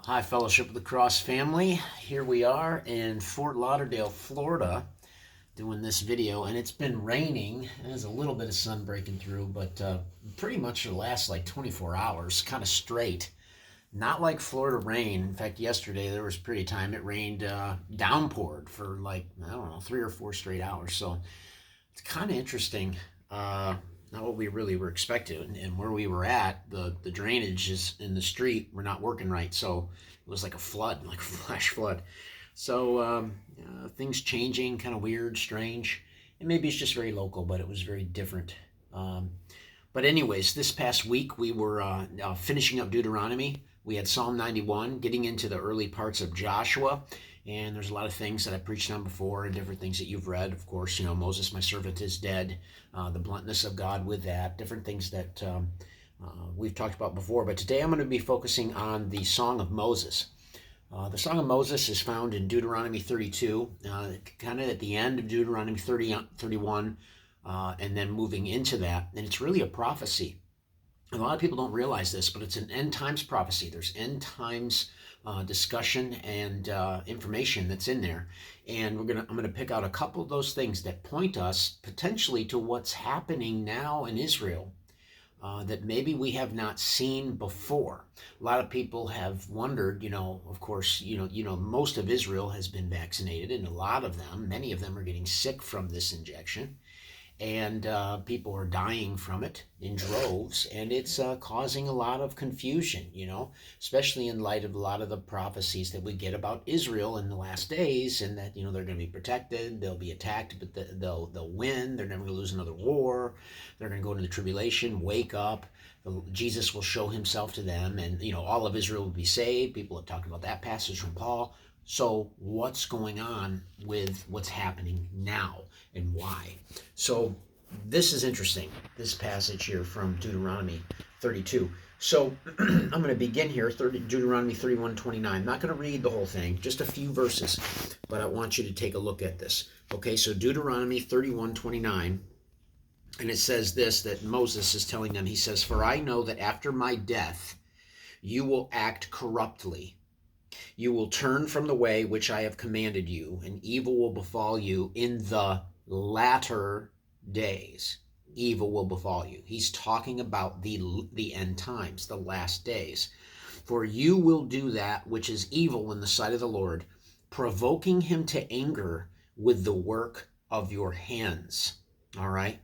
Hi, Fellowship of the Cross family. Here we are in Fort Lauderdale, Florida, doing this video, and it's been raining. There's a little bit of sun breaking through, but pretty much the last like 24 hours, kind of straight. Not like Florida rain. In fact, yesterday there was a period of time it rained downpoured for like, I don't know, 3 or 4 straight hours. So it's kind of interesting. Not what we really were expecting, and where we were at, the drainage is in the street were not working right, so it was like a flood, like a flash flood. So things changing, kind of weird, strange, and maybe it's just very local, but it was very different. Um, but anyways, this past week we were finishing up Deuteronomy. We had Psalm 91, getting into the early parts of Joshua, and there's a lot of things that I preached on before and different things that you've read. Of course, Moses, my servant, is dead. The bluntness of God with that, different things that we've talked about before. But today I'm going to be focusing on the Song of Moses. The Song of Moses is found in Deuteronomy 32, kind of at the end of Deuteronomy 30, 31, and then moving into that. And it's really a prophecy. A lot of people don't realize this, but it's an end times prophecy. There's end times discussion and information that's in there, and I'm gonna pick out a couple of those things that point us potentially to what's happening now in Israel. That maybe we have not seen before. A lot of people have wondered, of course, most of Israel has been vaccinated, and a lot of them, many of them, are getting sick from this injection, and people are dying from it in droves, and it's causing a lot of confusion, especially in light of a lot of the prophecies that we get about Israel in the last days, and that they're going to be protected, they'll be attacked, but they'll win, they're never going to lose another war, they're going to go into the tribulation, wake up, Jesus will show himself to them, and all of Israel will be saved. People have talked about that passage from Paul. So what's going on with what's happening now and why? So this is interesting, this passage here from Deuteronomy 32. So I'm going to begin here, Deuteronomy 31:29. I'm not going to read the whole thing, just a few verses, but I want you to take a look at this. Okay, so Deuteronomy 31:29, and it says this, that Moses is telling them, he says, "For I know that after my death you will act corruptly. You will turn from the way which I have commanded you, and evil will befall you in the latter days." Evil will befall you. He's talking about the end times, the last days. "For you will do that which is evil in the sight of the Lord, provoking him to anger with the work of your hands." All right.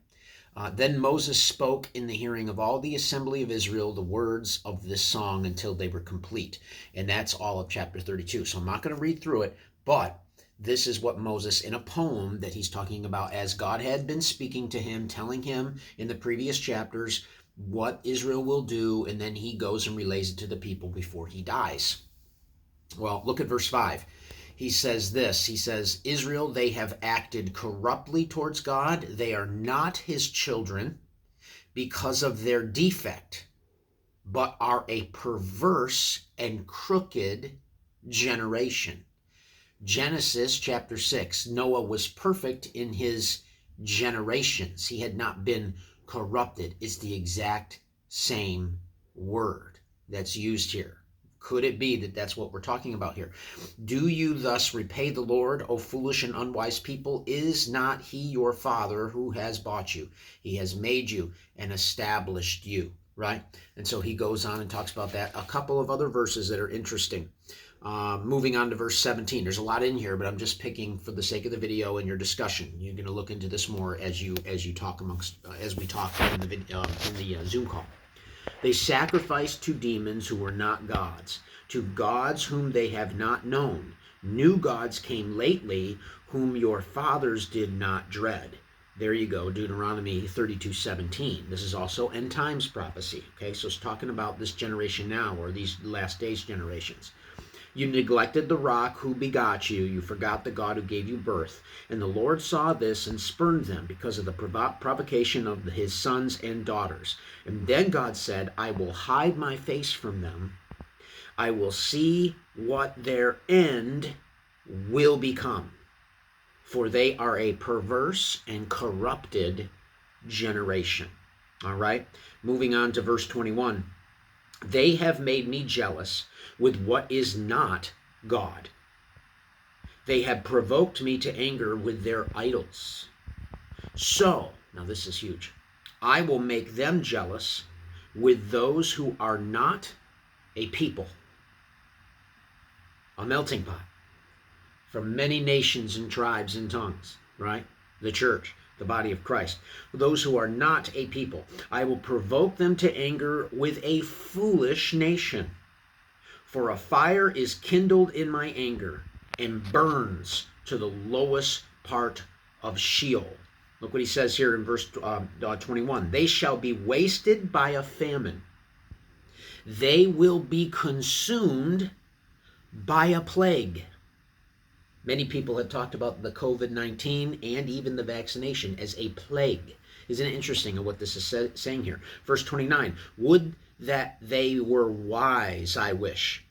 Then Moses spoke in the hearing of all the assembly of Israel the words of this song until they were complete. And that's all of chapter 32. So I'm not going to read through it, but this is what Moses, in a poem that he's talking about, as God had been speaking to him, telling him in the previous chapters what Israel will do, and then he goes and relays it to the people before he dies. Well, look at verse 5. He says this, he says, "Israel, they have acted corruptly towards God. They are not his children because of their defect, but are a perverse and crooked generation." Genesis chapter 6, Noah was perfect in his generations. He had not been corrupted. It's the exact same word that's used here. Could it be that that's what we're talking about here? "Do you thus repay the Lord, O foolish and unwise people? Is not he your father who has bought you? He has made you and established you." Right? And so he goes on and talks about that. A couple of other verses that are interesting. Moving on to verse 17. There's a lot in here, but I'm just picking for the sake of the video and your discussion. You're going to look into this more as you talk amongst as we talk in the Zoom call. "They sacrificed to demons who were not gods, to gods whom they have not known. New gods came lately, whom your fathers did not dread." There you go, Deuteronomy 32:17. This is also end times prophecy. Okay, so it's talking about this generation now, or these last days generations. "You neglected the rock who begot you. You forgot the God who gave you birth. And the Lord saw this and spurned them because of the provocation of his sons and daughters. And then God said, I will hide my face from them. I will see what their end will become. For they are a perverse and corrupted generation." All right. Moving on to verse 21. They have made me jealous with what is not God. They have provoked me to anger with their idols. So, now this is huge, I will make them jealous with those who are not a people, a melting pot from many nations and tribes and tongues, right? The church, the body of Christ. Those who are not a people, I will provoke them to anger with a foolish nation. For a fire is kindled in my anger and burns to the lowest part of Sheol. Look what he says here in verse 21. They shall be wasted by a famine. They will be consumed by a plague. Many people have talked about the COVID-19 and even the vaccination as a plague. Isn't it interesting what this is saying here? Verse 29, would that they were wise, I wish,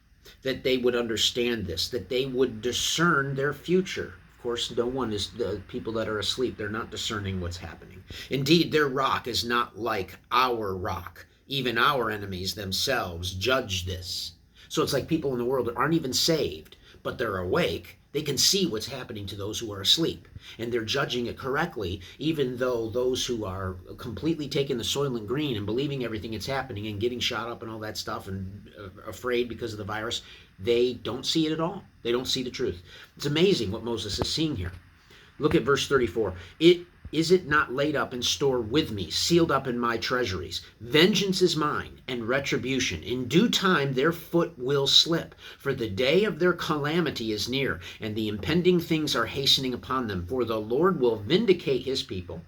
that they would understand this, that they would discern their future. Of course, no one is, the people that are asleep, they're not discerning what's happening. Indeed, their rock is not like our rock. Even our enemies themselves judge this. So it's like people in the world that aren't even saved, but they're awake. They can see what's happening to those who are asleep, and they're judging it correctly, even though those who are completely taking the Soylent Green and believing everything that's happening and getting shot up and all that stuff and afraid because of the virus, they don't see it at all. They don't see the truth. It's amazing what Moses is seeing here. Look at verse 34. Is it not laid up in store with me, sealed up in my treasuries? Vengeance is mine, and retribution. In due time their foot will slip, for the day of their calamity is near, and the impending things are hastening upon them. For the Lord will vindicate his people,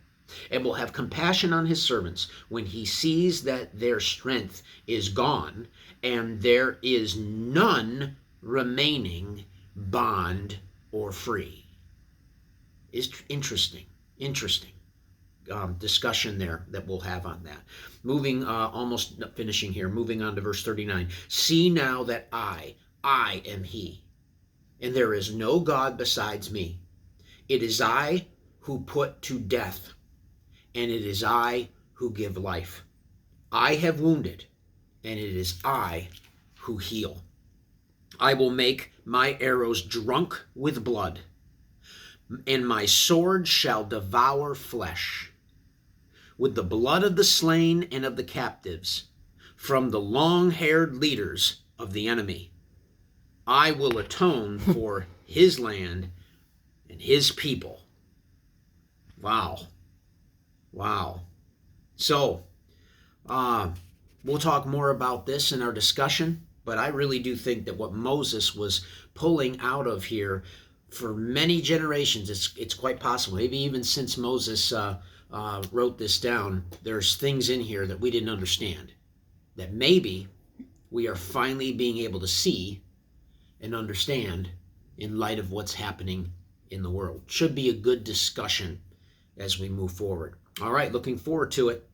and will have compassion on his servants, when he sees that their strength is gone, and there is none remaining bond or free. It's interesting discussion there that we'll have on that. Moving, almost finishing here, moving on to verse 39. See now that I am he, and there is no God besides me. It is I who put to death, and it is I who give life. I have wounded, and it is I who heal. I will make my arrows drunk with blood, and my sword shall devour flesh. With the blood of the slain and of the captives, from the long-haired leaders of the enemy, I will atone for his land and his people. Wow. So, we'll talk more about this in our discussion, but I really do think that what Moses was pulling out of here for many generations, it's quite possible, maybe even since Moses wrote this down, there's things in here that we didn't understand, that maybe we are finally being able to see and understand in light of what's happening in the world. Should be a good discussion as we move forward. All right, looking forward to it.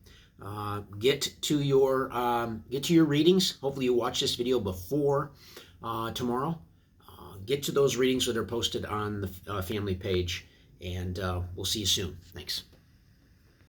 Get to your readings. Hopefully you watch this video before tomorrow. Get to those readings that are posted on the family page, and we'll see you soon. Thanks.